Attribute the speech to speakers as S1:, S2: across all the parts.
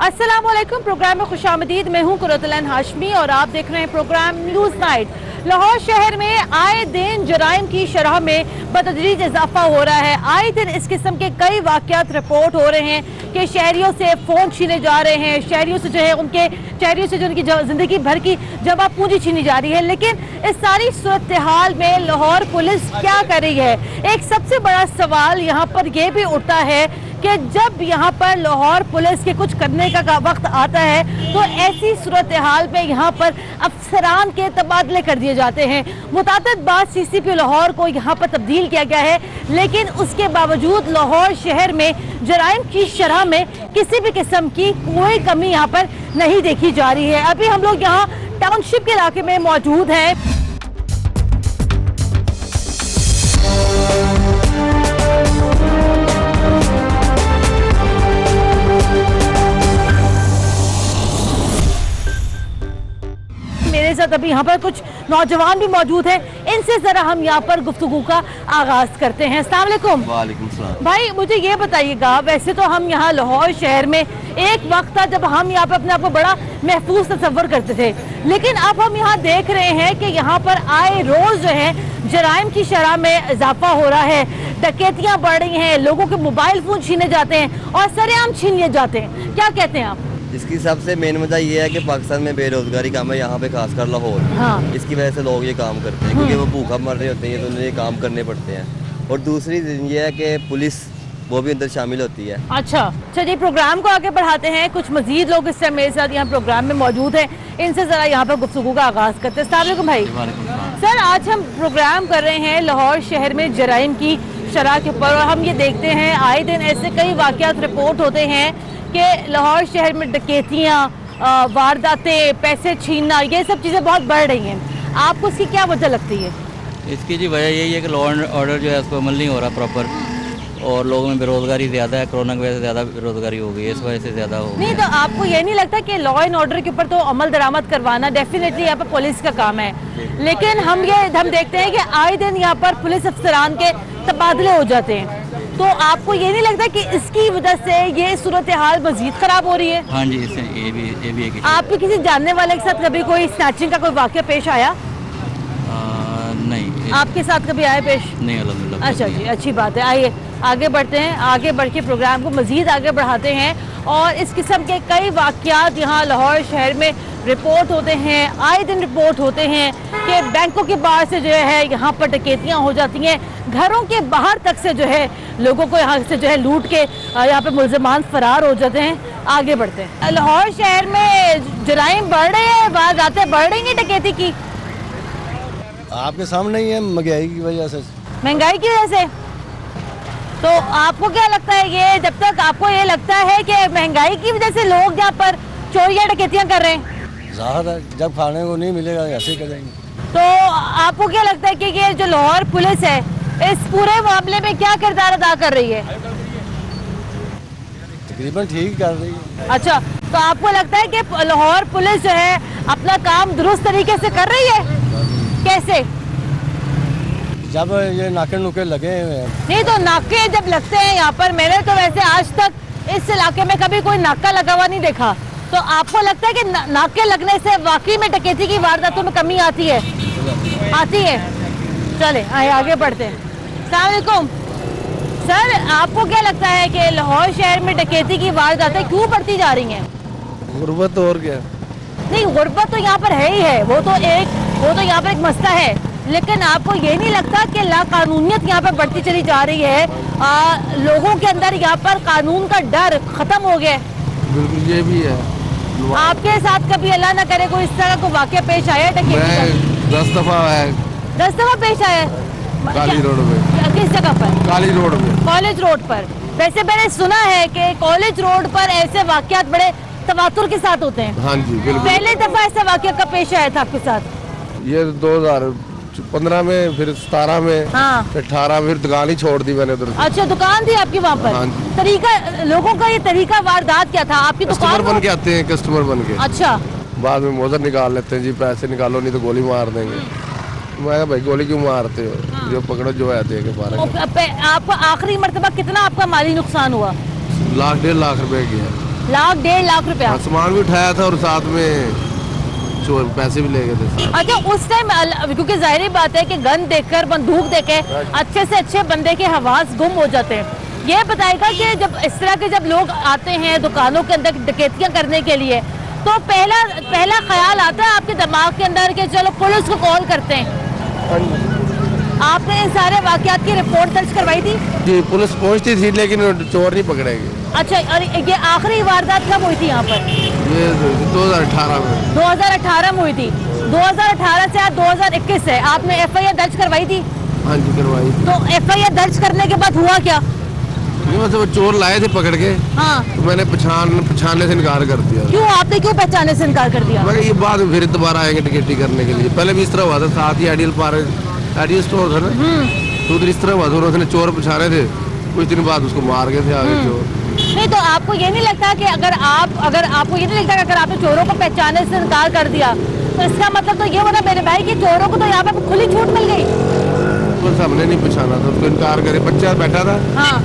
S1: अस्सलामुअलैकुम। प्रोग्राम में खुशामदीद। मैं हूं कुरतुल हाशमी और आप देख रहे हैं प्रोग्राम न्यूज़ नाइट। लाहौर शहर में आए दिन जराइम की शरह में बतदरीज इजाफा हो रहा है। आए दिन इस किस्म के कई वाक़यात रिपोर्ट हो रहे हैं कि शहरियों से फ़ोन छीने जा रहे हैं, शहरियों से जो है उनके शहरियों से जो उनकी ज़िंदगी भर की जमा पूंजी छीनी जा रही है। लेकिन इस सारी सूरत हाल में लाहौर पुलिस क्या कर रही है? एक सबसे बड़ा सवाल यहाँ पर यह भी उठता है कि जब यहाँ पर लाहौर पुलिस के कुछ करने का वक्त आता है तो ऐसी सूरत हाल में यहाँ पर अफसरान के तबादले कर दिए जाते हैं। मुताबिक बार CCP लाहौर को यहाँ पर तब्दील किया गया है, लेकिन उसके बावजूद लाहौर शहर में जराइम की शरह में किसी भी किस्म की कोई कमी यहाँ पर नहीं देखी जा रही है। अभी हम लोग यहाँ टाउनशिप के इलाके में मौजूद हैं। मेरे साथ अभी यहाँ पर कुछ नौजवान भी मौजूद हैं, इनसे जरा हम यहाँ पर गुफ्तगू का आगाज करते हैं। अस्सलाम वालेकुम।
S2: वालेकुम सलाम।
S1: भाई मुझे ये बताइएगा, वैसे तो हम यहाँ लाहौर शहर में एक वक्त था जब हम यहाँ पे अपने आप को बड़ा महफूज तस्वर करते थे, लेकिन अब हम यहाँ देख रहे हैं कि यहाँ पर आए रोज जो है जराइम की शरह में इजाफा हो रहा है, डकैतियाँ बढ़ रही हैं, लोगों के मोबाइल फोन छीने जाते हैं और सरेआम छीन लिए जाते हैं। क्या कहते हैं आप?
S2: इसकी सबसे मेन वजह ये है कि पाकिस्तान में बेरोजगारी कम है, यहाँ पे खासकर लाहौर।
S1: हाँ।
S2: इसकी वजह से लोग ये काम करते हैं क्योंकि वो भूखा मर रहे होते हैं तो उन्हें ये काम करने पड़ते हैं। और दूसरी ये है कि पुलिस वो भी अंदर शामिल होती है।
S1: अच्छा चलिए प्रोग्राम को आगे बढ़ाते हैं। कुछ मजीद लोग इस समय मेरे साथ यहाँ प्रोग्राम में मौजूद हैं, इनसे जरा यहाँ पर गुफ्तगू का आगाज करते हैं। अस्सलाम वालेकुम भाई। सर आज हम प्रोग्राम कर रहे हैं लाहौर शहर में जराइम की शरह के ऊपर, और हम ये देखते हैं आए दिन ऐसे कई वाक़यात रिपोर्ट होते हैं कि लाहौर शहर में डकैतियाँ, वारदातें, पैसे छीनना, ये सब चीज़ें बहुत बढ़ रही हैं। आपको इसकी क्या वजह लगती है?
S3: इसकी जी वजह यही है कि लॉ एंड ऑर्डर जो है उसको अमल नहीं हो रहा प्रॉपर, और लोगों में बेरोजगारी ज़्यादा है। कोरोना की वजह से ज़्यादा बेरोजगारी हो गई है, इस वजह से ज़्यादा हो
S1: नहीं, तो आपको ये नहीं लगता कि लॉ एंड ऑर्डर के ऊपर तो अमल दरामद करवाना डेफिनेटली यहाँ पर पुलिस का काम है, लेकिन हम देखते हैं कि आए दिन यहाँ पर पुलिस अफसरान के तबादले हो जाते हैं, तो आपको ये नहीं लगता कि इसकी वजह से ये सूरत हाल मजीद खराब हो रही है?
S3: हाँ जी, इससे ये भी एक
S1: आपके किसी जानने वाले के साथ कभी कोई स्नैचिंग का कोई वाक़या पेश आया?
S3: नहीं।
S1: आपके साथ कभी आया पेश?
S3: नहीं अल्हम्दुलिल्लाह।
S1: अच्छा जी, अच्छी बात है। आइए आगे बढ़ते हैं, आगे बढ़ के प्रोग्राम को मजीद आगे बढ़ाते हैं। और इस किस्म के कई वाक़यात यहाँ लाहौर शहर में रिपोर्ट होते हैं, आए दिन रिपोर्ट होते हैं कि बैंकों के बाहर से जो है यहाँ पर डकैतियाँ हो जाती हैं, घरों के बाहर तक से जो है लोगों को यहाँ से जो है लूट के यहाँ पे मुल्ज़िमान फरार हो जाते हैं। आगे बढ़ते हैं। लाहौर शहर में जराइम बढ़ रहे हैं, वारदातें बढ़ रही हैं डकैती की?
S4: आपके सामने ही है, महंगाई की वजह से।
S1: महंगाई की वजह से? तो आपको क्या लगता है, ये जब तक आपको ये लगता है कि महंगाई की वजह से लोग यहाँ पर चोरियां डकैतियां कर रहे हैं?
S4: ज़ाहिर है, जब खाने को नहीं मिलेगा ऐसे ही करेंगे।
S1: तो आपको क्या लगता है कि ये जो लाहौर पुलिस है इस पूरे मामले में क्या किरदार अदा कर रही है?
S4: तकरीबन ठीक कर रही है।
S1: अच्छा, तो आपको लगता है कि लाहौर पुलिस जो है अपना काम दुरुस्त तरीके से कर रही है? कैसे?
S4: जब ये नाके नुके लगे हुए हैं।
S1: नहीं, तो नाके जब लगते हैं यहाँ पर, मैंने तो वैसे आज तक इस इलाके में कभी कोई नाका लगा हुआ नहीं देखा, तो आपको लगता है कि नाके लगने से वाकई में डकैती की वारदातों में कमी आती है? आती है। चले आइए आगे बढ़ते हैं। अस्सलाम वालेकुम सर, आपको क्या लगता है कि लाहौर शहर में डकैती की वारदातें क्यों बढ़ती जा रही हैं?
S4: गुर्बत और क्या?
S1: नहीं, गुर्बत तो यहाँ पर है ही है, वो तो यहाँ पर एक मसला है, लेकिन आपको ये नहीं लगता कि लाकानूनियत यहाँ पर बढ़ती चली जा रही है? लोगों के अंदर यहाँ पर कानून का डर खत्म हो गया?
S4: बिल्कुल, ये भी है।
S1: आपके साथ कभी अल्लाह ना करे कोई इस तरह का वाक़या पेश आया है?
S4: 10 दफा है।
S1: 10 दफा पेश आया है?
S4: काली रोड पे।
S1: किस जगह पर?
S4: काली रोड पे।
S1: कॉलेज रोड पर। वैसे मैंने सुना है कि कॉलेज रोड पर ऐसे वाक़यात बड़े तवातुर के साथ होते हैं।
S4: हाँ जी बिल्कुल।
S1: पहले दफा ऐसा वाक़या कब पेश आया था आपके साथ?
S4: ये 2015 में, फिर 17 में,
S1: हाँ।
S4: फिर 18 में, फिर दुकान ही छोड़ दी मैंने उधर।
S1: अच्छा, दुकान थी आपकी वहाँ पर?
S4: हाँ जी।
S1: तरीका, लोगों का ये तरीका वारदात क्या था? आपकी
S4: कस्टमर
S1: दुकान
S4: बन के आते हैं, कस्टमर बन के।
S1: अच्छा।
S4: बाद में मोजर निकाल लेते हैं जी, पैसे निकालो नहीं तो गोली मार देंगे। मैं भाई गोली क्यों मारते हो? हाँ। जो पकड़ो जो है दे के मारेंगे।
S1: आपका आखिरी मर्तबा कितना आपका माली नुकसान हुआ?
S4: 1.5 लाख रुपए की है।
S1: लाख 1.5 लाख रुपया।
S4: हाँ, सामान भी उठाया था और साथ में चोर पैसे भी ले गए थे।
S1: अच्छा, उस टाइम क्योंकि जाहिर बात है कि गन देखकर, बंदूक देकर अच्छे से अच्छे बंदे के हवास गुम हो जाते हैं। ये बताएगा कि जब इस तरह के जब लोग आते हैं दुकानों के अंदर डकैतियां करने के लिए, तो पहला ख्याल आता है आपके दिमाग के अंदर कि चलो पुलिस को कॉल करते हैं। आपने इन सारे वाकयात की रिपोर्ट दर्ज करवाई थी?
S4: जी, पुलिस पहुंचती थी लेकिन चोर नहीं पकड़ेगी।
S1: अच्छा, और ये आखिरी वारदात कब हुई थी यहाँ पर?
S4: ये 2018 में।
S1: 2018 में हुई थी। 2018 से आज 2021 है, आपने FIR दर्ज करवाई थी?
S4: हाँ जी, करवाई थी।
S1: तो FIR दर्ज करने के बाद हुआ क्या?
S4: ये मतलब चोर लाए थे पकड़ के।
S1: हाँ,
S4: तो मैंने पहचानने से इनकार कर दिया।
S1: क्यों, आपने क्यों पहचानने से इनकार कर दिया?
S4: मैं ये बाद में फिर दोबारा आएंगे डकैती करने के लिए। पहले भी इस तरह हुआ था, साथ ही आइडियल स्टोर था ना, तो उधर इस तरह हुआ था, उसने चोर पछाने थे, कुछ दिन बाद उसको मार गए थे आगे चोर।
S1: नहीं, तो आपको ये नहीं लगता कि अगर आपको ये नहीं लगता कि अगर आपने चोरों को पहचानने से इनकार कर दिया, तो इसका मतलब तो ये होना मेरे भाई कि चोरों को तो यहाँ पे खुली छूट मिल गई?
S4: तो हमने नहीं पहचाना था, उसको इनकार करे, बच्चा बैठा था।
S1: हाँ,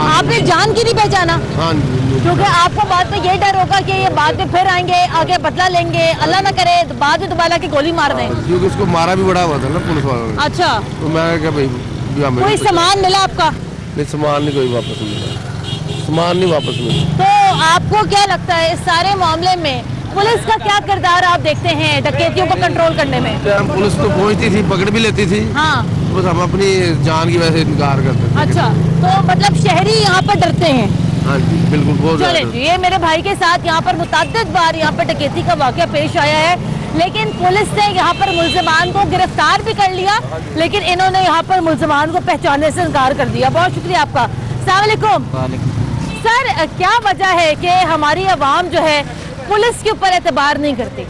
S1: आपने जान की नहीं पहचाना?
S4: हाँ जी,
S1: क्योंकि आपको बाद में ये डर होगा कि ये बाद में फिर आएंगे, आगे बदला लेंगे, अल्लाह ना करे तो बाद में दोबारा की गोली मार दें।
S4: क्योंकि उसको मारा भी बड़ा हुआ था ना पुलिस वालों ने।
S1: अच्छा,
S4: तो मैं क्या भाई,
S1: कोई सामान मिला आपका?
S4: नहीं, सामान नहीं कोई वापस मिला, सामान नहीं वापस मिला।
S1: तो आपको क्या लगता है इस सारे मामले में पुलिस का क्या किरदार आप देखते हैं डकैतियों को कंट्रोल करने में?
S4: पुलिस तो पहुंचती थी, पकड़ भी लेती थी। हाँ, बस हम अपनी जान की वजह से इनकार करते थे।
S1: अच्छा, तो मतलब शहरी यहाँ पर डरते हैं?
S4: हाँ जी, बिल्कुल, बहुत
S1: चले जी, ये मेरे भाई के साथ यहाँ पर मुतअद्दिद बार यहाँ पर डकैती का वाकया पेश आया है, लेकिन पुलिस ने यहाँ पर मुल्जिमान को गिरफ्तार भी कर लिया, लेकिन इन्होंने यहाँ पर मुल्जिमान को पहचानने से इनकार कर दिया। बहुत शुक्रिया आपका। अस्सलाम वालेकुम। सर, क्या वजह है कि हमारी आवाम जो है पुलिस के ऊपर एतबार नहीं करती?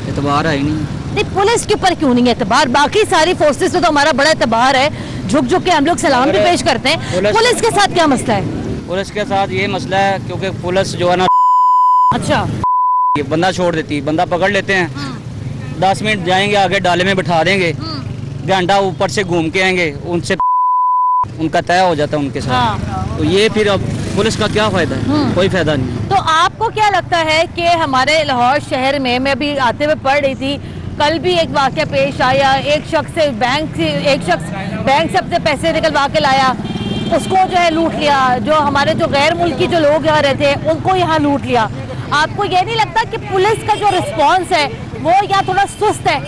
S3: एतबार है ही नहीं।
S1: पुलिस के ऊपर क्यों नहीं है एतबार? बाकी सारी फोर्सेस में तो हमारा बड़ा एतबार है, झुक झुक के हम लोग सलाम भी पेश करते हैं। पुलिस के साथ क्या मसला है?
S3: पुलिस के साथ ये मसला है क्योंकि पुलिस जो है ना,
S1: अच्छा,
S3: ये बंदा छोड़ देती है, बंदा पकड़ लेते हैं, 10 मिनट जाएंगे आगे डाले में बिठा देंगे, घंटा ऊपर से घूम के आएंगे, उनसे उनका तय हो जाता है उनके साथ।
S1: हाँ।
S3: तो ये फिर अब पुलिस का क्या फायदा है? कोई फायदा नहीं।
S1: तो आपको क्या लगता है कि हमारे लाहौर शहर में, मैं अभी आते हुए पढ़ रही थी, कल भी एक वाकया पेश आया, एक शख्स बैंक से अपने पैसे निकलवा के लाया, उसको जो है लूट लिया। जो हमारे जो गैर मुल्की जो लोग यहाँ रहते हैं उनको यहाँ लूट लिया। आपको ये नहीं लगता कि पुलिस का जो रिस्पॉन्स है वो यहाँ थोड़ा सुस्त है?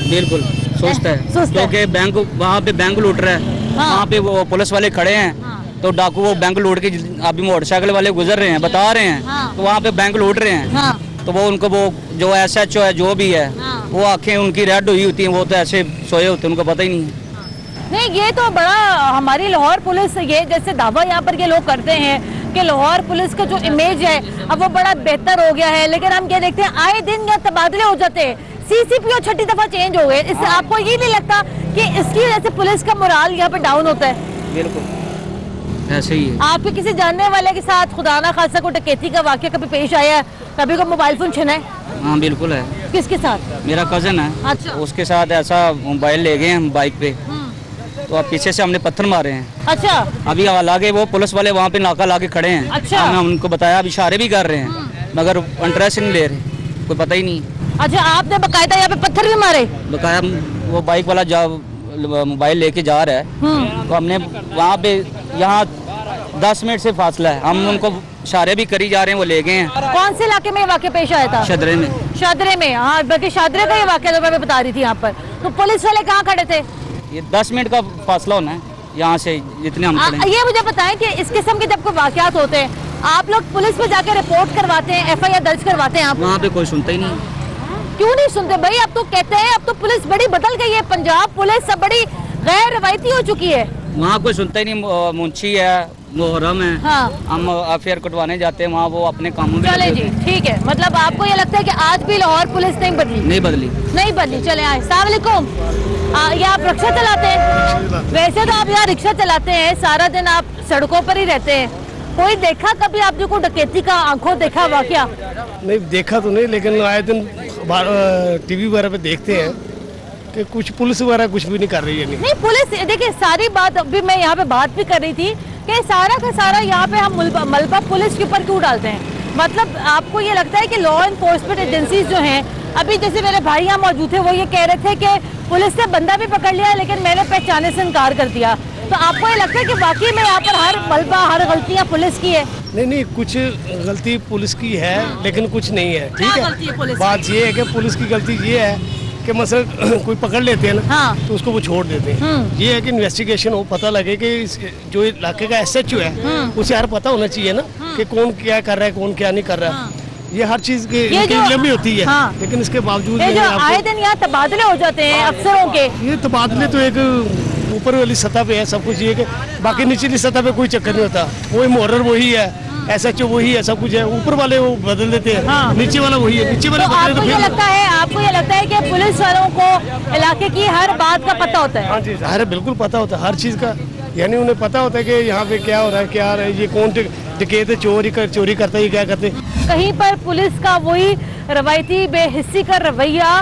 S3: बिल्कुल सुस्त है, क्योंकि बैंक वहाँ पे बैंक लूट रहा है। हाँ। वहाँ पे वो पुलिस वाले खड़े हैं। हाँ। तो डाकू वो बैंक लूट के अभी मोटरसाइकिल वाले गुजर रहे हैं, बता रहे हैं। हाँ। तो वहाँ पे बैंक लूट रहे हैं। हाँ। तो वो उनको वो जो SHO है जो भी है, हाँ, वो आंखें उनकी रेड हुई होती हैं, वो तो ऐसे सोए होते हैं, उनको पता ही नहीं है।
S1: नहीं, ये तो बड़ा हमारी लाहौर पुलिस, ये जैसे दावा यहाँ पर ये लोग करते हैं कि लाहौर पुलिस का जो इमेज है अब वो बड़ा बेहतर हो गया है, लेकिन हम क्या देखते हैं आए दिन यहाँ तबादले हो जाते हैं, CCPO 6ठी दफा चेंज हो गए। इससे आपको ये नहीं लगता कि इसकी वजह से पुलिस का मोराल यहाँ पे डाउन होता है?
S3: बिल्कुल ऐसे ही है।
S1: आपके किसी जानने वाले के साथ खुदा ना खासा को डकैती का वाकया कभी पेश आया है? कभी को मोबाइल फोन छिना है?
S3: हाँ बिल्कुल है।
S1: किसके साथ?
S3: मेरा कजन है। अच्छा। उसके साथ ऐसा मोबाइल ले गए हैं बाइक पे, तो अब पीछे से हमने पत्थर मारे हैं। अच्छा। अभी लागे वो पुलिस वाले वहाँ पे नाका लाके खड़े हैं। अच्छा। हमने उनको बताया, अब इशारे भी कर रहे हैं, मगर इंटरेस्ट नहीं ले रहे, कोई पता ही नहीं।
S1: अच्छा, आपने बकायदा यहाँ पे पत्थर भी मारे?
S3: बकाया वो बाइक वाला मोबाइल लेके जा रहा है, तो हमने वहाँ पे, यहाँ 10 मिनट से फासला है, हम उनको इशारे भी करी जा रहे हैं, वो ले गए हैं।
S1: कौन से इलाके में वाकया पेश आया था?
S3: शादरे में। शादरे में,
S1: हाँ, बल्कि शादरे का ये वाकया तो मैं बता रही थी यहाँ पर। तो पुलिस वाले कहाँ खड़े थे?
S3: ये 10 मिनट का फासला होना है यहाँ से, जितने हम खड़े हैं।
S1: ये मुझे बताएं कि इस किस्म के जब कोई वाकयात होते हैं, आप लोग पुलिस में जाकर रिपोर्ट करवाते हैं, FIR दर्ज करवाते हैं? आप
S3: वहाँ पे कोई सुनता ही नहीं।
S1: क्यों नहीं सुनते भाई? अब तो कहते हैं अब तो पुलिस बड़ी बदल गई है, पंजाब पुलिस सब बड़ी गैर रवायती हो चुकी है।
S3: वहाँ कोई सुनता ही नहीं। मुंशी है, मुहर्रम है। हाँ। हम FIR कटवाने जाते हैं वहाँ, वो अपने कामों में।
S1: चले जी, ठीक है। मतलब आपको ये लगता है कि आज भी लाहौर पुलिस नहीं बदली?
S3: नहीं बदली।
S1: चले आए। अस्सलाम वालेकुम। ये आप रिक्शा चलाते हैं? वैसे तो आप यहाँ रिक्शा चलाते हैं, सारा दिन आप सड़कों पर ही रहते हैं, कोई देखा कभी आपने को डकैती का आंखों देखा वाकया?
S5: नहीं देखा तो नहीं, लेकिन आए दिन TV वगैरह पे देखते हैं कि कुछ पुलिस वगैरह कुछ भी नहीं कर रही है।
S1: नहीं पुलिस, देखिए सारी बात अभी मैं यहाँ पे बात भी कर रही थी कि सारा का सारा यहाँ पे हम मलबा पुलिस के ऊपर क्यों डालते हैं? मतलब आपको ये लगता है कि लॉ एनफोर्समेंट एजेंसीज जो हैं, अभी जैसे मेरे भाई यहाँ मौजूद थे, वो ये कह रहे थे कि पुलिस ने बंदा भी पकड़ लिया लेकिन मैंने पहचाने से इनकार कर दिया, तो आपको ये लगता है कि वाकई में यहाँ पर हर मलबा, हर गलतियाँ पुलिस की है?
S5: नहीं, कुछ गलती पुलिस की है लेकिन कुछ नहीं है, ठीक है। बात ये है कि पुलिस की गलती ये है कि मसलन कोई पकड़ लेते हैं ना, तो उसको वो छोड़ देते हैं। ये है कि इन्वेस्टिगेशन हो, पता लगे कि जो इलाके का SHO है उसे हर पता होना चाहिए ना कि कौन क्या कर रहा है, कौन क्या नहीं कर रहा है। ये हर चीज की लंबी होती है, लेकिन इसके बावजूद
S1: जो आए दिन यहाँ तबादले हो जाते हैं अफसरों के,
S5: ये तबादले तो एक ऊपर वाली सतह पे है सब कुछ, ये कि बाकी निचली सतह पे कोई चक्कर नहीं होता। वही मुहर्रर वही है, SHO वही है, सब कुछ है, ऊपर वाले वो बदल देते हैं, नीचे वाला वही है, नीचे वाले
S1: आपको ये लगता है कि पुलिस वालों को इलाके की हर बात का पता होता है?
S5: हाँ जी, हर बिल्कुल पता होता है हर चीज का, यानी उन्हें पता होता है कि यहाँ पे क्या हो रहा है, क्या आ रहा है, ये कौन डकैत है, चोरी करता है, क्या करते।
S1: कहीं पर पुलिस का वही रवायती बेहिस्सी का रवैया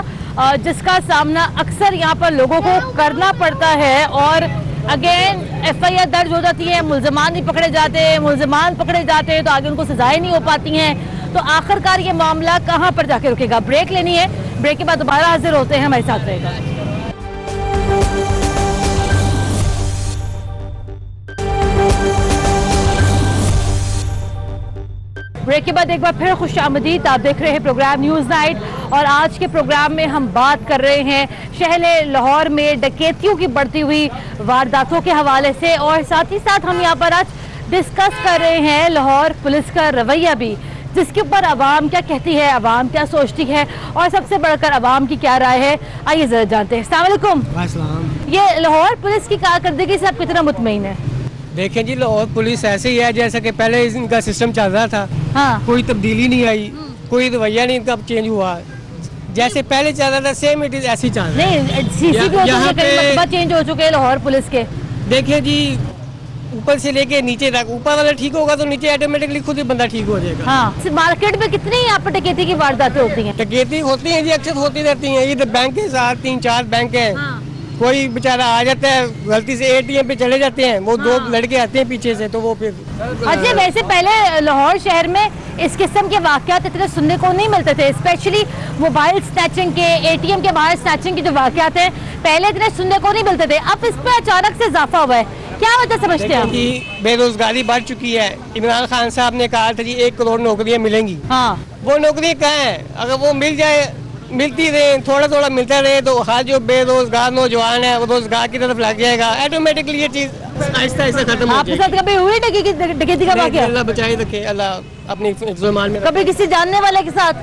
S1: जिसका सामना अक्सर यहाँ पर लोगों को करना पड़ता है, और अगेन FIR दर्ज हो जाती है, मुल्ज़मान नहीं पकड़े जाते, मुल्ज़मान पकड़े जाते हैं तो आगे उनको सजाएं नहीं हो पाती हैं, तो आखिरकार ये मामला कहाँ पर जाके रुकेगा? ब्रेक लेनी है, ब्रेक के बाद दोबारा हाजिर होते हैं, हमारे साथ रहेगा। ब्रेक के बाद एक बार फिर खुशामदीद। आप देख रहे हैं प्रोग्राम न्यूज़ नाइट, और आज के प्रोग्राम में हम बात कर रहे हैं शहर लाहौर में डकैतियों की बढ़ती हुई वारदातों के हवाले से, और साथ ही साथ हम यहाँ पर आज डिस्कस कर रहे हैं लाहौर पुलिस का रवैया भी, जिसके ऊपर आवाम क्या कहती है, आवाम क्या सोचती है, और सबसे बढ़कर आवाम की क्या राय है। आइए जरा जानते हैं। अस्सलाम वालेकुम। ये लाहौर पुलिस की कारकर्दगी से आप कितना मुतमईन है?
S6: देखें जी, लाहौर पुलिस ऐसे ही है जैसा कि पहले इनका सिस्टम चल रहा था। हाँ। कोई तब्दीली नहीं आई, कोई रवैया नहीं इनका चेंज हुआ, जैसे पहले चल रहा था सेम इट इज ऐसे ही चल रहा है।
S1: नहीं, चेंज हो चुके हैं लाहौर पुलिस के।
S6: देखिए जी, ऊपर से लेके नीचे तक, ऊपर वाला ठीक होगा तो नीचे ऑटोमेटिकली खुद ही बंदा ठीक हो जाएगा।
S1: हाँ। मार्केट में कितनी यहाँ पर डकैती की वारदातें होती हैं?
S6: डकैती होती है जी, अक्सर होती रहती है। इधर बैंक के साथ 3-4 बैंक है। कोई बेचारा आ जाता है गलती से ATM पे चले जाते हैं, वो 2 लड़के आते हैं पीछे से, तो वो फिर।
S1: अच्छा, वैसे पहले लाहौर शहर में इस किस्म के वाकयात इतने सुनने को नहीं मिलते थे, स्पेशली मोबाइल स्नैचिंग के, ATM के बाहर स्नैचिंग के जो वाकयात हैं पहले इतने सुनने को नहीं मिलते थे, अब इस पे अचानक से इजाफा हुआ है, क्या वजह समझते हैं?
S6: बेरोजगारी बढ़ चुकी है। इमरान खान साहब ने कहा था जी 1 करोड़ नौकरियाँ मिलेंगी। हाँ। वो नौकरियाँ कहाँ है? अगर वो मिल जाए, मिलती रहे, थोड़ा थोड़ा मिलता रहे, तो हर जो बेरोजगार नौजवान है वो रोजगार की तरफ लग जाएगा, ऑटोमेटिकली ये चीज आहिस्ता आहिस्ता खत्म हो जाएगी।
S1: आपके साथ कभी हुई डकैती का वाकया?
S6: अल्लाह बचाए रखे, अल्लाह अपनी ईमान में।
S1: कभी किसी जानने वाले के साथ?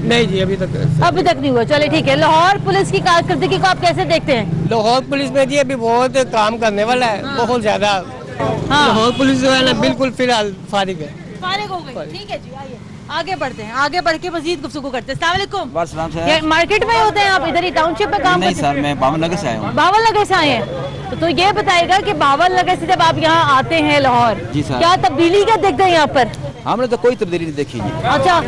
S6: नहीं जी, अभी तक
S1: नहीं हुआ। चले ठीक है। लाहौर पुलिस की कारकर्दगी को आप कैसे देखते हैं?
S6: लाहौर पुलिस में जी अभी बहुत काम करने वाला है, बहुत ज्यादा। लाहौर पुलिस जो है ना, बिल्कुल फिलहाल फारिग है।
S1: फारिग हो गई। ठीक है जी, आइए आगे बढ़ते हैं, आगे बढ़ के मजीद गुफ्तगू करते हैं। अस्सलाम वालेकुम। मार्केट में होते हैं आप? इधर ही टाउनशिप में काम करते हैं?
S2: सर, मैं बावल नगर से आया हूँ।
S1: बावल नगर से आए हैं, तो ये बताएगा कि बावल नगर से जब आप यहाँ आते हैं लाहौर,
S2: जी सर,
S1: क्या तब्दीली क्या देखते हैं यहाँ पर?
S2: हमने तो कोई तब्दीली नहीं देखी जी।
S1: अच्छा।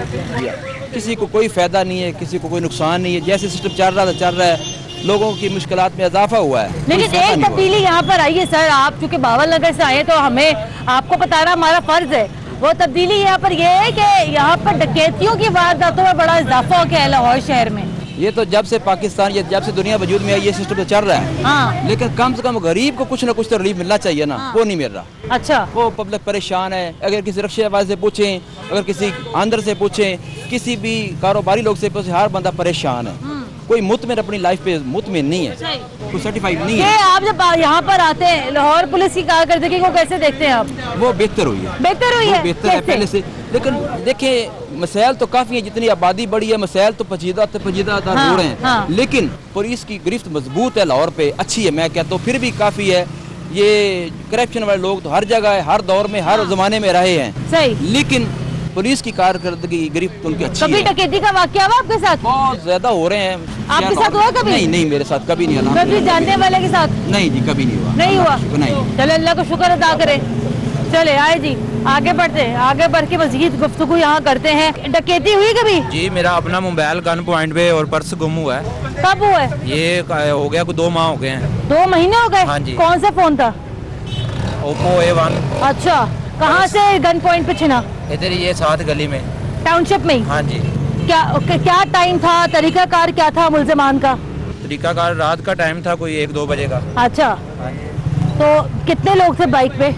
S2: किसी को कोई फायदा नहीं है, किसी को कोई नुकसान नहीं है, जैसे सिस्टम चल रहा था चल रहा है, लोगों की मुश्किलात में इजाफा हुआ है।
S1: लेकिन एक तब्दीली यहाँ पर आई है सर, आप चूँकि बावल नगर से आए तो हमें आपको बताना हमारा फर्ज है। वो तब्दीली यहाँ पर ये है कि यहाँ पर डकैतियों की वारदातों में बड़ा इजाफा हो गया है लाहौर शहर में।
S2: ये तो जब से पाकिस्तान, ये जब से दुनिया वजूद में आई, ये सिस्टम तो चल रहा है।
S1: हाँ।
S2: लेकिन कम से कम गरीब को कुछ ना कुछ तो रिलीफ मिलना चाहिए ना। हाँ। वो नहीं मिल रहा।
S1: अच्छा।
S2: वो पब्लिक परेशान है। अगर किसी रिक्शे वाले से पूछें, अगर किसी अंदर से पूछें, किसी भी कारोबारी लोग से पूछें, हर बंदा परेशान है। कोई मुतमिन अपनी लाइफ पे मुतमिन नहीं है, कोई सर्टिफाइड नहीं है।
S1: आप जब यहाँ पर आते हैं, लाहौर पुलिस की कारकर्दगी को कैसे देखते हैं आप?
S2: वो बेहतर हुई है।
S1: बेहतर हुई है?
S2: बेहतर है पहले से। लेकिन देखें, मसाइल तो काफी है, जितनी आबादी बढ़ी है मसाइल तो पजीदा हो रहे हैं। हाँ। लेकिन पुलिस की गिरफ्त मजबूत है लाहौर पे, अच्छी है। मैं कहता हूँ फिर भी काफी है। ये करप्शन वाले लोग तो हर जगह है, हर दौर में, हर जमाने में रहे हैं।
S1: सही।
S2: लेकिन पुलिस की कारकर्दगी गिरफ्त उनकी अच्छी है।
S1: कभी डकैती का वाकया हुआ आपके साथ?
S2: बहुत ज्यादा हो रहे हैं।
S1: आपके साथ हुआ कभी?
S2: नहीं, मेरे साथ कभी नहीं हुआ।
S1: कभी जानने वाले के साथ?
S2: नहीं जी, कभी नहीं हुआ।
S1: नहीं हुआ?
S2: नहीं।
S1: चले, अल्लाह का शुक्र अदा करें। चले आए जी, आगे बढ़ते हैं, आगे बढ़ के मजीद गुफ्तगू यहाँ करते हैं। डकैती हुई कभी?
S7: जी, मेरा अपना मोबाइल गन पॉइंट पे और पर्स गुम हुआ है।
S1: कब हुआ है?
S7: ये हो गया, कुछ 2 माह हो गए हैं।
S1: 2 महीने हो गए?
S7: हाँ जी।
S1: कौन सा फोन था?
S7: Oppo A1।
S1: अच्छा, कहाँ से गन पॉइंट पे छिना?
S7: इधर ये 7 गली में,
S1: टाउनशिप में ही?
S7: हाँ जी।
S1: क्या टाइम था, तरीकाकार क्या था मुल्जिमान का?
S7: तरीकाकार रात का टाइम था, कोई 1-2 बजे का।
S1: अच्छा,
S7: हाँ जी।
S1: तो कितने लोग थे बाइक पे?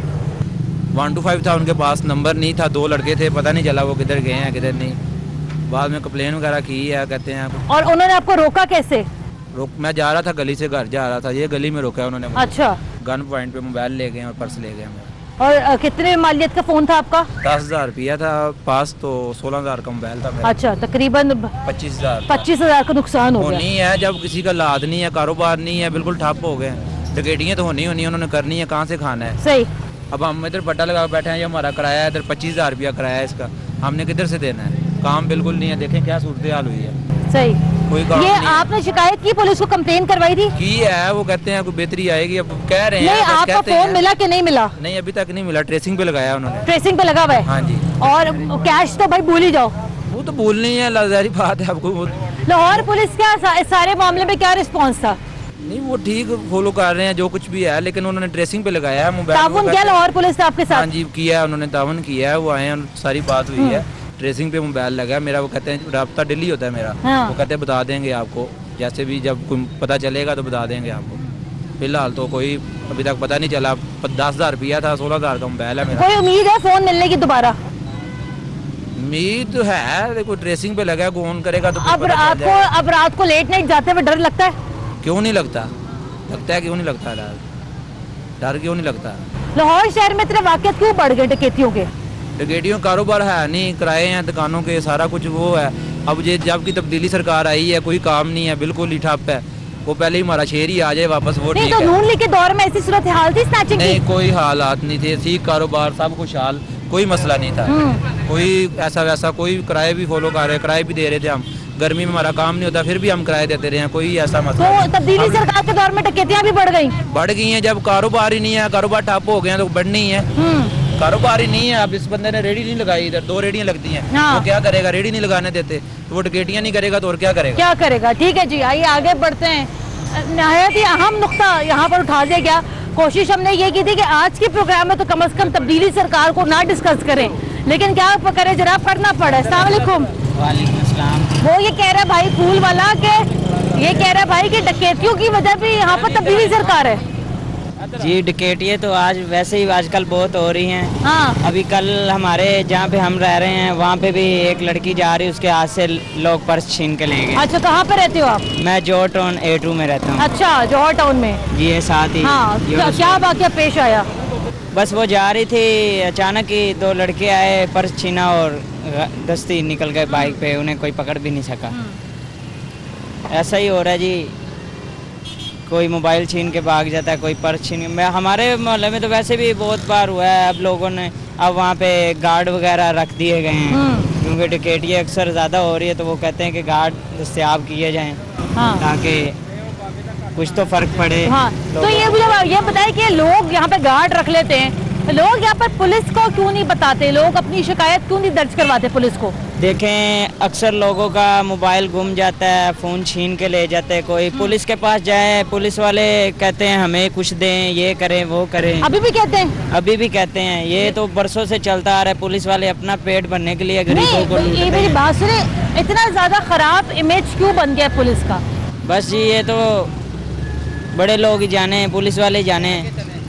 S7: 125 था उनके पास, नंबर नहीं था, 2 लड़के थे, पता नहीं चला वो किधर गए हैं किधर नहीं। बाद में कंप्लेन वगैरह की है, कहते हैं।
S1: और उन्होंने आपको रोका कैसे?
S7: मैं जा रहा था, गली से घर जा रहा था, ये गली में रोका है उन्होंने।
S1: अच्छा।
S7: गन पॉइंट पे मोबाइल ले गए और पर्स ले गए।
S1: और कितने मालियत का फोन था आपका?
S7: 10,000 रुपया था पास, तो 16,000 का मोबाइल था मेरा।
S1: अच्छा, तकरीबन 25,000 का नुकसान हो गया।
S7: होनी है जब किसी का लाद नहीं है, कारोबार नहीं है, बिल्कुल ठप हो गए। डकैतियाँ तो होनी उन्होंने करनी है, कहाँ से खाना है?
S1: सही।
S7: अब हम इधर पट्टा लगा बैठे हैं, ये हमारा किराया है, इधर 25,000 रुपया किराया है इसका, हमने किधर से देना है? काम बिल्कुल नहीं है, देखें क्या सूरत हाल हुई है।
S1: सही।
S7: कोई काम
S1: ये
S7: नहीं।
S1: आपने शिकायत की, पुलिस को कंप्लेन करवाई थी?
S7: की है, वो कहते हैं कोई बेहतरी आएगी, अब कह रहे हैं।
S1: नहीं, आपका फोन मिला कि नहीं मिला?
S7: नहीं, अभी तक नहीं मिला, ट्रेसिंग पे लगाया उन्होंने।
S1: ट्रेसिंग पे लगा हुआ है?
S7: हाँ जी।
S1: और कैश तो भाई भूल ही जाओ।
S7: वो तो भूलनी है, लाज़ारी बात है आपको।
S1: लाहौर पुलिस का सारे मामले में क्या रिस्पॉन्स था?
S7: नहीं, वो ठीक फॉलो कर रहे हैं जो कुछ भी है, लेकिन उन्होंने ड्रेसिंग पे लगाया है मोबाइल।
S1: ताउन किया लाहौर पुलिस ने आपके साथ?
S7: हाँ जी, किया है उन्होंने, ताउन किया है, वो आए हैं, सारी बात हुई है। ट्रेसिंग पे मोबाइल लगा है मेरा, वो कहते हैं राब्ता डेली होता है मेरा।
S1: हाँ।
S7: वो कहते हैं बता देंगे आपको, जैसे भी जब पता चलेगा तो बता देंगे आपको। फिलहाल तो कोई अभी तक पता नहीं चला। 10,000 रुपया था, 16,000 का मोबाइल है मेरा।
S1: कोई उम्मीद है फोन मिलने की दोबारा?
S7: उम्मीद है, देखो ट्रेसिंग पे लगा है, कौन करेगा तो
S1: अब रात को लेट नाइट जाते हुए डर लगता है?
S7: क्यों नहीं लगता? लगता है, क्यों नहीं लगता? डर क्यों नहीं लगता?
S1: लाहौर शहर में इतने वाक़यात क्यों बढ़ गए डकैतियों के?
S7: डकैतियों कारोबार है नहीं, किराए हैं दुकानों के, सारा कुछ वो है। अब ये जब की तब्दीली सरकार आई है, कोई काम नहीं है, बिल्कुल ही ठप है। वो पहले ही हमारा शहर ही आ जाए वापस, वो ठीक
S1: तो
S7: है।
S1: नून लीग के दौर में ऐसी सूरत हाल थी स्नैचिंग की?
S7: नहीं, कोई हालात नहीं थे, ठीक कारोबार, सब खुशहाल, कोई मसला नहीं था। कोई ऐसा वैसा, कोई किराए भी फॉलो कर रहे, किराए भी दे रहे थे हम। गर्मी में हमारा काम नहीं होता, फिर भी हम किराए देते रहे हैं, कोई ऐसा मसला
S1: तो तब्दीली सरकार के दौर में डकैतियां भी बढ़ गई
S7: हैं। जब कारोबार ही नहीं है, कारोबार ठप हो गए हैं, तो बढ़नी है। कारोबार ही नहीं है। अब इस बंदे ने रेडी नहीं लगाई, इधर 2 रेडियां लगती हैं।
S1: हाँ।
S7: तो क्या करेगा? रेडी नहीं लगाने देते, तो वो डकैतियां नहीं करेगा तो और क्या करेगा?
S1: ठीक है जी, आइए आगे बढ़ते हैं। नहायत ही अहम नुक्ता यहाँ पर उठा दिया गया। कोशिश हमने ये की थी कि आज के प्रोग्राम में तो कम से कम तब्दीली सरकार को ना डिस्कस करें, लेकिन क्या करें, जरा करना पड़ा। अस्सलाम वालेकुम। वो ये कह रहा है भाई फूल वाला कि डकैतियों की वजह भी यहाँ पर तब्दीली सरकार है।
S8: जी, डकैतियाँ तो आज वैसे ही आजकल बहुत हो रही हैं। हाँ। अभी कल हमारे जहाँ पे हम रह रहे हैं वहाँ पे भी एक लड़की जा रही है, उसके हाथ से लोग पर्स छीन के ले गए।
S1: अच्छा, कहाँ पे रहते हो आप?
S8: मैं जौहर टाउन A2 में रहता हूँ।
S1: अच्छा, जौहर टाउन में?
S8: जी, ये साथ ही।
S1: हाँ, क्या वाक़या पेश आया?
S8: बस वो जा रही थी, अचानक ही 2 लड़के आए, पर्स छीना और दस्ती निकल गए बाइक पे, उन्हें कोई पकड़ भी नहीं सका। ऐसा ही हो रहा है जी, कोई मोबाइल छीन के भाग जाता है, कोई पर्स छीन। हमारे मोहल्ले में तो वैसे भी बहुत बार हुआ है। अब लोगों ने अब वहाँ पे गार्ड वगैरह रख दिए गए हैं, क्योंकि डकैतियाँ अक्सर ज़्यादा हो रही है, तो वो कहते हैं कि गार्ड दस्तयाब किए जाएं। हाँ। ताकि कुछ तो फर्क पड़े।
S1: हाँ। तो ये मुझे ये बताए कि लोग यहाँ पे गार्ड रख लेते हैं, लोग यहाँ पर पुलिस को क्यों नहीं बताते? लोग अपनी शिकायत क्यों नहीं दर्ज करवाते पुलिस को?
S8: देखें, अक्सर लोगों का मोबाइल गुम जाता है, फ़ोन छीन के ले जाते हैं। कोई पुलिस के पास जाए, पुलिस वाले कहते हैं हमें कुछ दें, ये करें वो करें।
S1: अभी भी कहते हैं?
S8: अभी भी कहते हैं। ये तो बरसों से चलता आ रहा है। पुलिस वाले अपना पेट भरने के लिए गरीबों को लूटते हैं।
S1: मेरी बात सुने, इतना ज़्यादा ख़राब इमेज क्यों बन गया पुलिस का?
S8: बस जी, ये तो बड़े लोग ही जाने, पुलिस वाले जाने।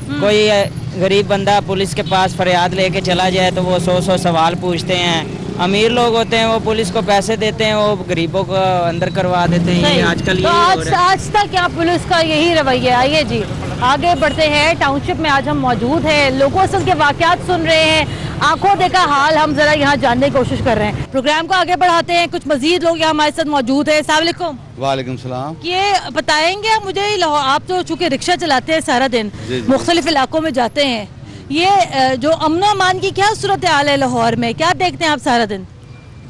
S8: कोई गरीब बंदा पुलिस के पास फरियाद लेके चला जाए तो वो 100 सवाल पूछते हैं। अमीर लोग होते हैं, वो पुलिस को पैसे देते हैं, वो गरीबों को अंदर करवा देते हैं। ये आजकल
S1: तो आज तक यहाँ पुलिस का यही रवैया। आइए जी, आगे बढ़ते हैं। टाउनशिप में आज हम मौजूद हैं, लोगों से उनके वाकयात सुन रहे हैं, आंखों देखा हाल हम जरा यहाँ जानने की कोशिश कर रहे हैं। प्रोग्राम को आगे बढ़ाते हैं, कुछ मजीद लोग यहाँ हमारे साथ मौजूद है। अस्सलाम वालेकुम।
S9: वालेकुम सलाम।
S1: ये बताएंगे मुझे, आप तो चूँकि रिक्शा चलाते हैं सारा दिन, मुख्तलिफ इलाकों में जाते हैं, ये जो अमन अमान की क्या सूरत हाल है लाहौर में? क्या देखते हैं आप सारा दिन?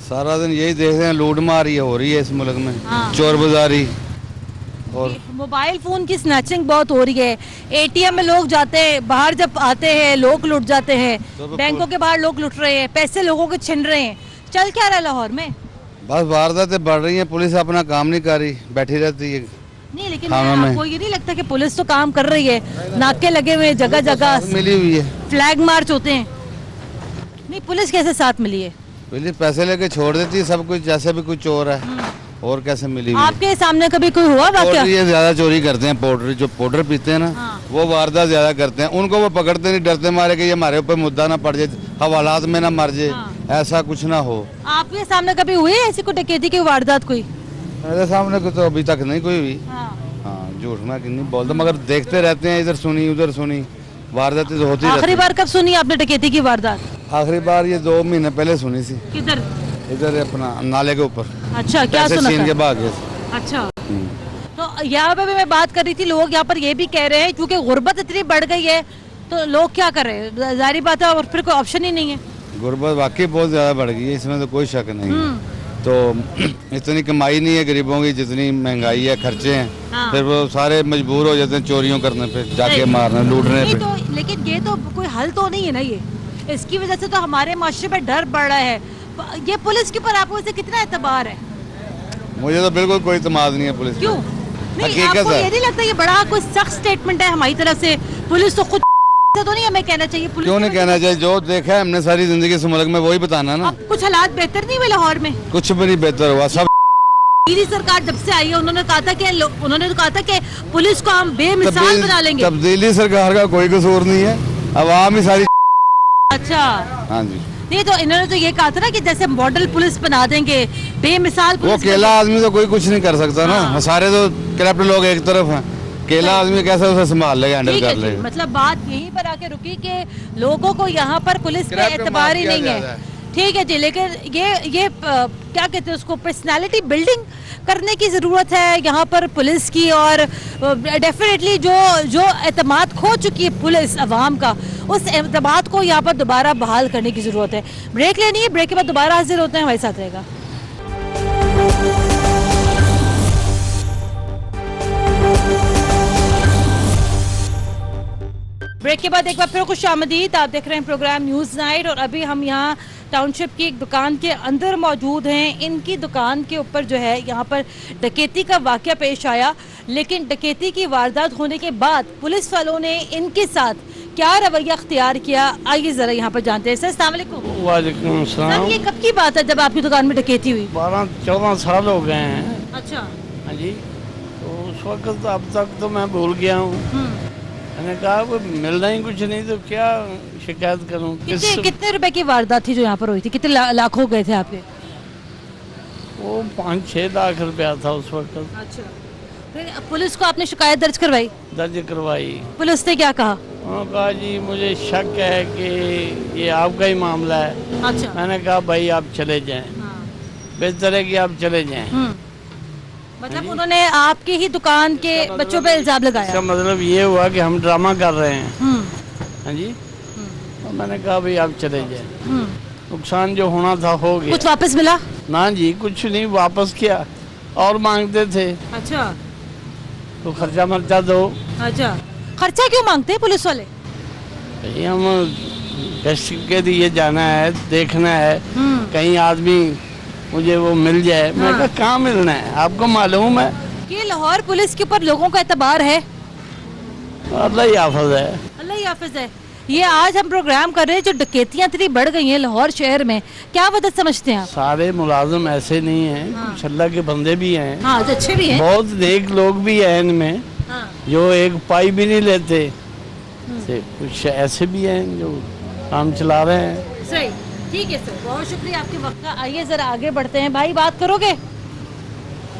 S9: सारा दिन यही देखते हैं, लूट मार ये हो रही है इस मुल्क में। हाँ। चोर बाजारी और
S1: मोबाइल फोन की स्नैचिंग बहुत हो रही है। ATM में लोग जाते हैं, बाहर जब आते हैं लोग लुट जाते हैं, बैंकों के बाहर लोग लुट रहे हैं, पैसे लोगों के छिन रहे हैं। चल क्या रहा है लाहौर में?
S9: बस वारदातें बढ़ रही हैं, पुलिस अपना काम नहीं कर रही, बैठी रहती है।
S1: नहीं, लेकिन आपको ये नहीं लगता कि पुलिस तो काम कर रही है? नाके लगे हुए जगह जगह,
S9: मिली हुई है,
S1: फ्लैग मार्च होते हैं। नहीं, पुलिस कैसे साथ मिली है?
S9: पुलिस पैसे लेके छोड़ देती है सब कुछ, जैसे भी कुछ चोर है और कैसे मिली हुई?
S1: आपके सामने कभी कोई हुआ वाकया?
S9: ये ज्यादा चोरी करते हैं, पाउडर जो पाउडर पीते हैं ना, वो वारदात ज्यादा करते हैं। उनको वो पकड़ते नहीं, डरते मारे कि ये हमारे ऊपर मुद्दा ना पड़ जाए, हवालात में ना मर जाए, ऐसा कुछ ना हो।
S1: आपके सामने कभी हुई है ऐसी कोई डकैती की वारदात? कोई
S9: मेरे सामने तो अभी तक नहीं कोई हुई। हाँ, झूठ मैं नहीं बोलता, मगर देखते रहते हैं, इधर सुनी उधर सुनी, वारदातें तो होती रहती।
S1: आखिरी बार कब सुनी आपने डकैती की वारदात?
S9: आखिरी बार ये 2 महीने पहले सुनी थी।
S1: किधर?
S9: इधर अपना नाले के ऊपर।
S1: अच्छा, क्या सुना था?
S9: के बाद।
S1: अच्छा, तो यहाँ पे भी मैं बात कर रही थी, लोग यहाँ पर ये भी कह रहे हैं क्योंकि गुर्बत इतनी बढ़ गई है तो लोग क्या कर रहे हैं, जाहिर बात है, और फिर कोई ऑप्शन ही नहीं है।
S9: गुर्बत वाकई बहुत ज्यादा बढ़ गई है, इसमें तो कोई शक नहीं है। तो इतनी कमाई नहीं है गरीबों की जितनी महंगाई है, खर्चे हैं, फिर वो सारे मजबूर हो जाते हैं चोरियों करने पे, जाके मारने लूटने पे।
S1: तो लेकिन ये तो कोई हल तो नहीं है ना, ये इसकी वजह से तो हमारे माशरे में डर बढ़ रहा है। ये पुलिस के ऊपर आपको कितना एतबार है?
S9: मुझे तो बिल्कुल कोई एतमाद नहीं है पुलिस।
S1: क्यों नहीं? आपको ये नहीं लगता ये बड़ा कोई सख्त स्टेटमेंट है हमारी तरफ से? पुलिस तो खुद तो नहीं हमें कहना चाहिए? पुलिस
S9: क्यों नहीं कहना चाहिए? जो देखा है हमने सारी जिंदगी इस मुल्क में वही बताना ना।
S1: अब कुछ हालात बेहतर नहीं हुए लाहौर में?
S9: कुछ भी नहीं बेहतर हुआ, सब
S1: मेरी सरकार जब से आई है उन्होंने कहा था कि पुलिस को हम बेमिसाल बना लेंगे।
S9: तब्दीली सरकार का कोई कसूर नहीं है, अवाम ही सारी।
S1: अच्छा,
S9: हाँ जी।
S1: नहीं तो इन्होंने तो ये कहा था ना कि जैसे मॉडल पुलिस बना देंगे, बेमिसाल पुलिस।
S9: वो अकेला आदमी तो कोई कुछ नहीं कर सकता ना, सारे तो करप्ट लोग एक तरफ हैं, अकेला आदमी कैसे उसे संभाल लेगा, हैंडल कर लेगा।
S1: मतलब बात यहीं पर आके रुकी कि लोगों को यहाँ पर पुलिस पे एतबार ही नहीं है। ठीक है जी, लेकिन ये क्या कहते हैं उसको, पर्सनालिटी बिल्डिंग करने की ज़रूरत है यहाँ पर पुलिस की, और डेफिनेटली जो एतमाद खो चुकी है पुलिस अवाम का, उस एतमाद को यहाँ पर दोबारा बहाल करने की ज़रूरत है। ब्रेक लेनी है, ब्रेक के बाद दोबारा हाजिर होते हैं, हमारे साथ रहेगा। ब्रेक के बाद एक बार फिर खुश आमदीद, आप देख रहे हैं प्रोग्राम न्यूज़ नाइट, और अभी हम यहाँ टाउनशिप की एक दुकान के अंदर मौजूद हैं। इनकी दुकान के ऊपर जो है यहाँ पर डकैती का वाकया पेश आया, लेकिन डकैती की वारदात होने के बाद पुलिस वालों ने इनके साथ क्या रवैया अख्तियार किया, आइए जरा यहाँ पर जानते हैं। सर अस्सलाम वालेकुम।
S10: वालेकुम सलाम।
S1: सर ये कब की बात है जब आपकी दुकान में डकैती हुई?
S10: 12-14 साल हो गए हैं।
S1: अच्छा।
S10: हाँ जी, तो उस वक्त अब तक तो मैं भूल गया हूँ। मैंने कहा वो मिलना ही कुछ नहीं तो क्या शिकायत करूं।
S1: कितने रुपए की वारदात थी जो यहाँ पर हुई थी? कितने लाख हो गए थे आपके?
S10: वो 5-6 लाख रुपया था उस वक्त।
S1: अच्छा, फिर पुलिस को आपने शिकायत दर्ज करवाई?
S10: दर्ज करवाई।
S1: पुलिस ने क्या कहा?
S10: उन्होंने कहा जी मुझे शक है कि ये आपका ही मामला है।
S1: अच्छा।
S10: मैंने कहा भाई आप चले जाएं, बेहतर है कि आप चले जाएं।
S1: मतलब उन्होंने आपकी ही दुकान के बच्चों पे इल्जाम लगाया?
S10: इसका मतलब ये हुआ कि हम ड्रामा कर रहे हैं। हाँ जी, तो मैंने कहा भाई आप चले जाएं, नुकसान जो होना था हो गया।
S1: कुछ वापस मिला? ना
S10: जी, कुछ नहीं वापस किया, और मांगते थे।
S1: अच्छा,
S10: तो खर्चा मर्चा दो।
S1: अच्छा, खर्चा क्यों मांगते हैं पुलिस वाले?
S10: हम गेस्ट के लिए जाना है, देखना है, कहीं आदमी मुझे वो मिल जाए। मैं कहा कहाँ मिलना है, आपको मालूम है
S1: कि लाहौर पुलिस के ऊपर लोगों का एतबार है?
S10: अल्लाह ही हाफिज है।
S1: अल्लाह ही हाफिज है। ये आज हम प्रोग्राम कर रहे हैं, जो डकैतियां इतनी बढ़ गई हैं लाहौर शहर में, क्या वजह समझते हैं आप?
S10: सारे मुलाजिम ऐसे नहीं हैं, कुछ अल्लाह के बंदे भी हैं।
S1: हाँ, अच्छे भी हैं, बहुत
S10: नेक लोग भी हैं इनमें, जो एक पाई भी नहीं लेते। कुछ ऐसे भी हैं जो काम चला रहे हैं।
S1: सही, ठीक है सर, बहुत शुक्रिया आपके वक्त का। आइए जरा आगे बढ़ते हैं। भाई बात करोगे?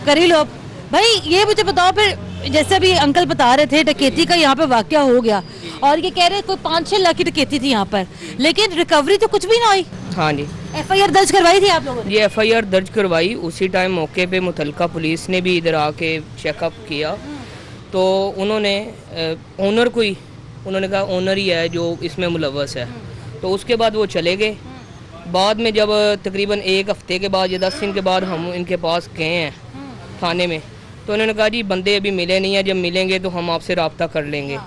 S1: कर ही लो भाई। ये मुझे बताओ फिर, जैसे अभी अंकल बता रहे थे डकैती का यहाँ पे वाकया हो गया, और ये कह रहे कोई 5-6 लाख की डकैती थी यहाँ पर, लेकिन रिकवरी तो कुछ भी ना हुई।
S11: हाँ जी,
S1: FIR दर्ज करवाई थी आप लोगों ने?
S11: ये FIR दर्ज करवाई, उसी टाइम मौके पे मुतलका पुलिस ने भी इधर आके चेकअप किया, तो उन्होंने ओनर को ही, उन्होंने कहा ओनर ही है जो इसमें मुलव्वस है, तो उसके बाद वो चले गए। बाद में जब तकरीबन 1 हफ्ते के बाद या 10 दिन के बाद हम इनके पास गए हैं थाने में, तो उन्होंने कहा जी बंदे अभी मिले नहीं है, जब मिलेंगे तो हम आपसे रब्ता कर लेंगे।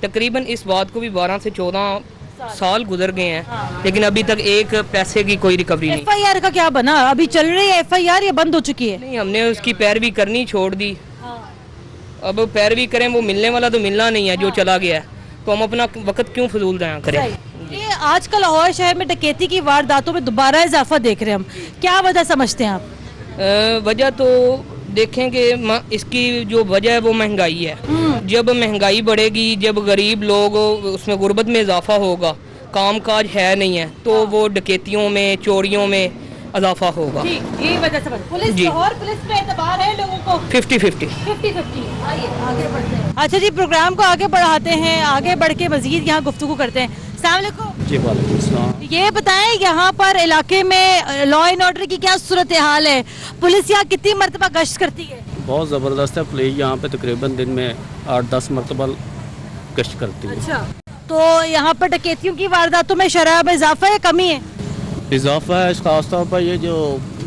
S11: तकरीबन इस बात को भी 12 से 14 साल गुजर गए हैं, लेकिन अभी तक एक पैसे की कोई रिकवरी नहीं।
S1: FIR का क्या बना? अभी चल रही है FIR या बंद हो चुकी है?
S11: नहीं, हमने उसकी पैरवी करनी छोड़ दी। अब पैरवी करें, वो मिलने वाला तो मिलना नहीं है जो चला गया है, तो हम अपना वक्त क्यों फजूल ज़ाया करें।
S1: ये आजकल लाहौर शहर में डकैती की वारदातों में दोबारा इजाफा देख रहे हैं हम, क्या वजह समझते हैं आप?
S11: वजह तो देखेंगे इसकी जो वजह है वो महंगाई है। जब महंगाई बढ़ेगी, जब गरीब लोग उसमें गुर्बत में इजाफा होगा, कामकाज है नहीं है, तो वो डकैतियों में, चोरियों में इजाफा होगा।
S1: यही वजह समझ। पुलिस लाहौर पुलिस पे एतबार है लोगों को?
S11: 50-50।
S1: आइए आगे बढ़ते हैं। अच्छा जी, प्रोग्राम को आगे बढ़ाते हैं, आगे बढ़ के मजीद यहाँ गुफ्तगू करते हैं। अस्सलाम वालेकुम।
S12: जी वालेकुम अस्सलाम।
S1: ये बताएं, यहाँ पर इलाके में लॉ एंड ऑर्डर की क्या सूरत हाल है? पुलिस यहाँ कितनी मरतबा गश्त करती है?
S12: बहुत ज़बरदस्त है। पुलिस यहाँ पे तकरीबन दिन में 8-10 मरतबा गश्त करती है।
S1: अच्छा, तो यहाँ पर डकैतियों की वारदातों में शरह में इजाफा है, कमी है?
S12: इजाफा है खास तौर पर। ये जो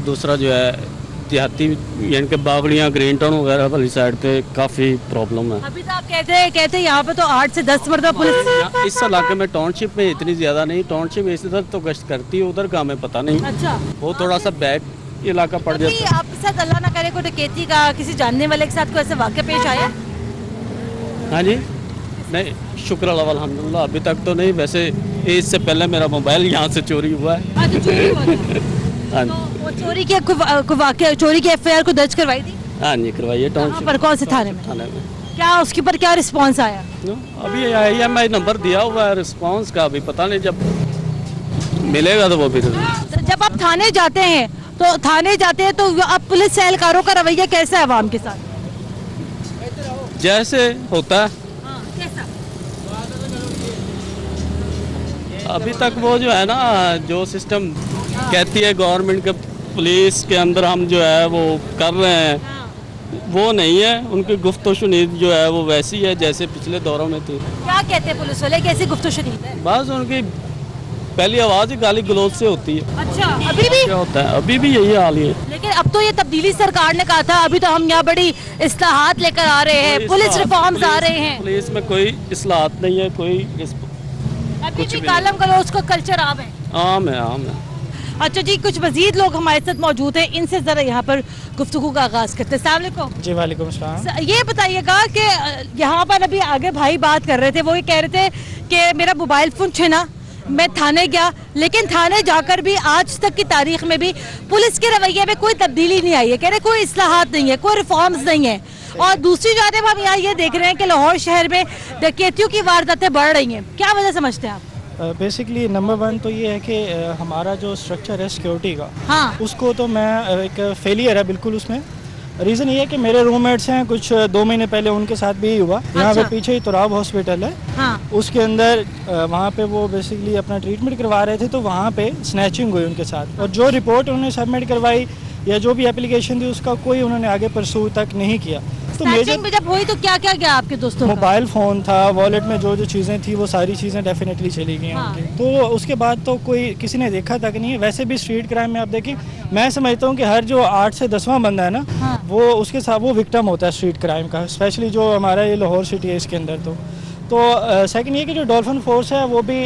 S12: दूसरा जो है देहाती यानी कि बागड़ियाँ, ग्रीन टाउन वगैरह वाली साइड पे काफ़ी प्रॉब्लम है।
S1: अभी तो आप कहते हैं यहाँ पे तो 8 से 10 मरतबा पुलिस
S12: इस इलाके में टाउनशिप में इतनी ज़्यादा नहीं। टाउनशिप इधर तो गश्त करती है, उधर का हमें पता नहीं।
S1: अच्छा,
S12: वो थोड़ा सा बैक इलाका पड़ जाता है।
S1: आपके साथ अल्लाह ना करे कोई डकैती का, किसी जानने वाले के साथ कोई ऐसा वाक़या पेश आया?
S12: हाँ जी, नहीं शुक्र अल्लाह अल्हम्दुलिल्लाह अभी तक तो नहीं। वैसे इससे पहले मेरा मोबाइल यहाँ से चोरी हुआ है।
S1: हाँ, तो वो चोरी की वाक़या, चोरी की FIR को दर्ज करवाई थी?
S12: हाँ जी, करवाइए। टाउनशिप
S1: पर कौन से थाने में?
S12: थाने में।
S1: क्या उसके ऊपर क्या रिस्पांस आया?
S12: अभी IMI नंबर दिया हुआ है, रिस्पांस का अभी पता नहीं, जब मिलेगा तो वो फिर।
S1: जब आप थाने जाते हैं तो अब पुलिस एहलकारों का रवैया कैसा है आवाम के साथ?
S12: जैसे होता है। अभी तक वो जो है ना, जो सिस्टम कहती है गवर्नमेंट के पुलिस के अंदर हम जो है वो कर रहे हैं, वो नहीं है। उनकी गुफ्तशुनीद जो है वो वैसी है जैसे पिछले दौरों में थी।
S1: क्या कहते हैं पुलिस वाले, कैसी गुफ्तशुनीद है?
S12: बस उनकी पहली आवाज़ ही गाली गलौज से होती है।
S1: अच्छा, अभी भी
S12: क्या होता है? अभी भी यही हाल है।
S1: लेकिन अब तो ये तब्दीली सरकार ने कहा था, अभी तो हम यहाँ बड़ी इस्लाहात लेकर आ रहे हैं, पुलिस रिफॉर्म्स आ रहे हैं।
S12: पुलिस में कोई इस्लाहात नहीं है, कोई
S1: अभी भी गालम गलौज का कल्चर आम है।
S12: आम है।
S1: अच्छा जी, कुछ मजीद लोग हमारे साथ मौजूद हैं, इनसे जरा यहाँ पर गुफ्तगू का आगाज करते हैं। अस्सलाम वालेकुम।
S13: जी वालेकुम अस्सलाम।
S1: ये बताइएगा कि यहाँ पर अभी आगे भाई बात कर रहे थे, वो ये कह रहे थे कि मेरा मोबाइल फोन छिना, मैं थाने गया, लेकिन थाने जाकर भी आज तक की तारीख में भी पुलिस के रवैये में कोई तब्दीली नहीं आई है। कह रहे कोई इस्लाहात नहीं है, कोई रिफॉर्म्स नहीं है। और दूसरी जानिब हम यहाँ ये देख रहे हैं कि लाहौर शहर में डकैतियों की वारदातें बढ़ रही हैं, क्या वजह समझते हैं आप?
S13: बेसिकली नंबर 1 तो ये है कि हमारा जो स्ट्रक्चर है सिक्योरिटी का,
S1: हाँ,
S13: उसको तो मैं एक फेलियर है बिल्कुल उसमें। रीज़न ये है कि मेरे रूममेट्स हैं, कुछ 2 महीने पहले उनके साथ भी हुआ। यहाँ पे पीछे ही तुराब हॉस्पिटल है,
S1: हाँ,
S13: उसके अंदर वहाँ पे वो बेसिकली अपना ट्रीटमेंट करवा रहे थे, तो वहाँ पे स्नैचिंग हुई उनके साथ। और जो रिपोर्ट उन्होंने सबमिट करवाई या जो भी एप्लीकेशन थी, उसका कोई उन्होंने आगे परसू तक नहीं किया। तो
S1: मेजर में जब हुई तो क्या क्या गया आपके दोस्तों?
S13: मोबाइल फ़ोन था, वॉलेट में जो जो चीज़ें थी वो सारी चीज़ें डेफिनेटली चली गई
S1: हाँ।
S13: उनकी। तो उसके बाद तो कोई किसी ने देखा तक नहीं है। वैसे भी स्ट्रीट क्राइम में आप देखिए, मैं समझता हूँ कि हर जो 8 से 10वां बंदा है ना,
S1: हाँ,
S13: वो उसके साथ वो विक्टिम होता है स्ट्रीट क्राइम का, स्पेशली जो हमारा ये लाहौर सिटी है इसके अंदर। तो सेकंड ये कि जो डॉल्फिन फोर्स है वो भी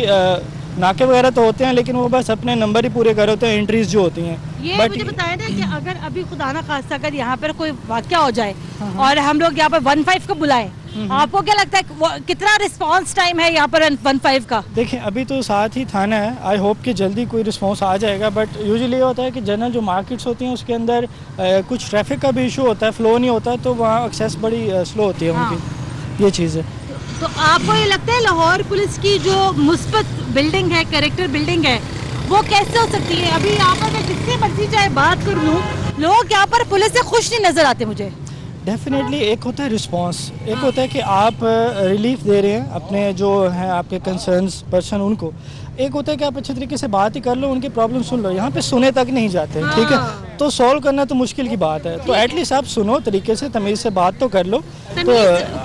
S13: नाके वगैरह तो होते हैं, लेकिन वो बस अपने नंबर ही पूरे कर होते हैं, एंट्रीज जो होती हैं।
S1: ये मुझे बताया ना कि अगर अभी खुदा ना खास्ता अगर यहाँ पर कोई वाकया हो जाए और हम लोग यहाँ पर 15 को बुलाएं, आपको क्या लगता है कितना रिस्पांस टाइम है यहाँ पर 15 का?
S13: देखिए अभी तो साथ ही थाना है, आई होप कि जल्दी कोई रिस्पांस आ जाएगा। बट यूजुअली ये होता है कि जनरल जो मार्केट्स होती हैं उसके अंदर कुछ ट्रैफिक का भी इशू होता है, फ्लो नहीं होता, तो वहाँ एक्सेस बड़ी स्लो होती है उनकी। ये चीज़ है।
S1: तो आपको ये लगता है लाहौर पुलिस की जो मुस्बत बिल्डिंग है, कैरेक्टर बिल्डिंग है, वो कैसे हो सकती है? अभी यहाँ पर मैं जिससे मर्जी चाहे बात कर लूँ, लोग यहाँ पर पुलिस से खुश नहीं नजर आते मुझे।
S13: डेफिनेटली एक होता है रिस्पांस, एक होता है कि आप रिलीफ दे रहे हैं अपने जो हैं आपके कंसर्न्स पर्सन उनको, एक होता है कि आप अच्छे तरीके से बात ही कर लो, उनकी प्रॉब्लम सुन लो। यहाँ पे सुने तक नहीं जाते, ठीक है, तो सॉल्व करना तो मुश्किल की बात है। तो एटलीस्ट आप सुनो, तरीके से तमीज़ से बात तो कर लो। तो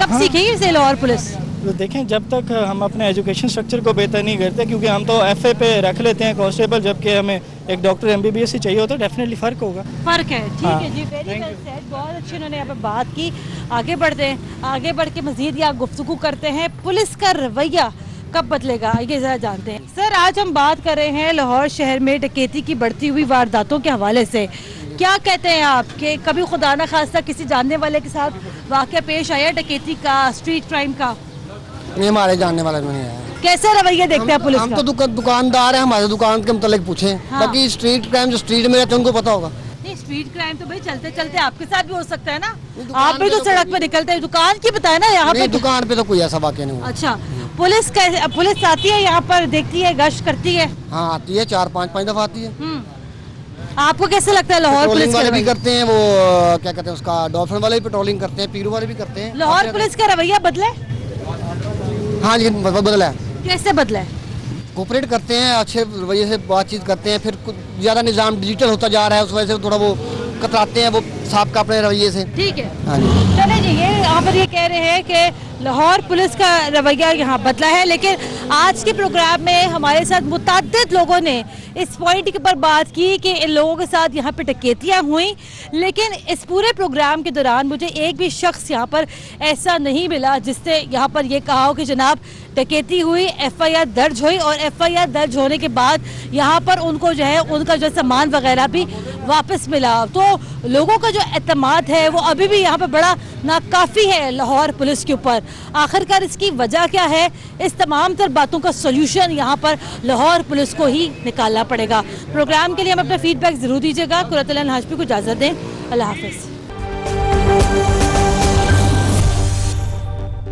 S1: कब सीखेगी इसे लाहौर पुलिस?
S13: तो देखें, जब तक हम अपने एजुकेशन स्ट्रक्चर को बेहतर नहीं करते, क्योंकि हम तो FA पे रख लेते हैं कांस्टेबल, जबकि हमें एक डॉक्टर MBBS ही चाहिए होता है, डेफिनेटली फ़र्क होगा।
S1: फ़र्क है, ठीक है जी, वेरी वेल सेड, बहुत अच्छी उन्होंने यहाँ पर बात की। आगे बढ़ते हैं, आगे बढ़ के मज़ीद यहाँ गुफ्तगू करते हैं, पुलिस का रवैया कब बदलेगा ये ज़रा जानते हैं। सर, आज हम बात कर रहे हैं लाहौर शहर में डकैती की बढ़ती हुई वारदातों के हवाले से। क्या कहते हैं आप कि कभी खुदा ना खास्ता किसी जानने वाले के साथ वाक़या पेश आया डकैती का, स्ट्रीट क्राइम का?
S14: नहीं, हमारे जानने वाला तो नहीं आया।
S1: कैसे रवैया देखते हैं पुलिस
S14: हम
S1: का?
S14: तो दुकानदार है, हमारे दुकान के मतलब पूछे।
S1: हाँ।
S14: बाकी स्ट्रीट क्राइम जो स्ट्रीट में रहते हैं उनको पता होगा।
S1: नहीं, स्ट्रीट क्राइम तो भाई चलते चलते आपके साथ भी हो सकता है ना, आप भी तो सड़क पे निकलते हैं। दुकान की बताए ना यहाँ पे?
S14: दुकान पे तो कोई ऐसा वाकया नहीं हुआ।
S1: अच्छा, पुलिस आती है यहाँ पर, देखती है, गश्त करती है?
S14: हाँ आती है, 4-5 दफा आती है।
S1: आपको कैसे लगता है लाहौर पुलिस
S14: वाले भी करते हैं, वो क्या कहते हैं उसका, डॉल्फिन वाले भी पेट्रोलिंग करते हैं, पीरू वाले भी करते हैं।
S1: लाहौर पुलिस का रवैया बदला है?
S14: हाँ जी बदला है।
S1: कैसे बदला है?
S14: कोऑपरेट करते हैं, अच्छे रवैये से बातचीत करते हैं, फिर ज्यादा निजाम डिजिटल होता जा रहा है, उस वजह से थोड़ा वो कतराते हैं वो साहब का अपने रवैये से।
S1: ठीक है,
S14: हाँ जी।
S1: चले जी, ये यहाँ पर ये कह रहे हैं कि लाहौर पुलिस का रवैया यहाँ बदला है, लेकिन आज के प्रोग्राम में हमारे साथ मुतअद्दिद लोगों ने इस पॉइंट के ऊपर बात की कि इन लोगों के साथ यहाँ पे डकैतियाँ हुई, लेकिन इस पूरे प्रोग्राम के दौरान मुझे एक भी शख्स यहाँ पर ऐसा नहीं मिला जिसने यहाँ पर ये कहा हो कि जनाब डकैती हुई, FIR दर्ज हुई और FIR दर्ज होने के बाद यहाँ पर उनको जो है उनका जो सामान वगैरह भी वापस मिला। तो लोगों का जो एतमाद है वो अभी भी यहाँ पर बड़ा नाकाफ़ी है लाहौर पुलिस के ऊपर। आखिरकार इसकी वजह क्या है? इस तमाम तर बातों का सोल्यूशन यहाँ पर लाहौर पुलिस को ही निकालना पड़ेगा। प्रोग्राम के लिए हम अपना फीडबैक ज़रूर दीजिएगा। कुरतुल हाशमी को इजाज़त दें, अल्लाह हाफ़िज़।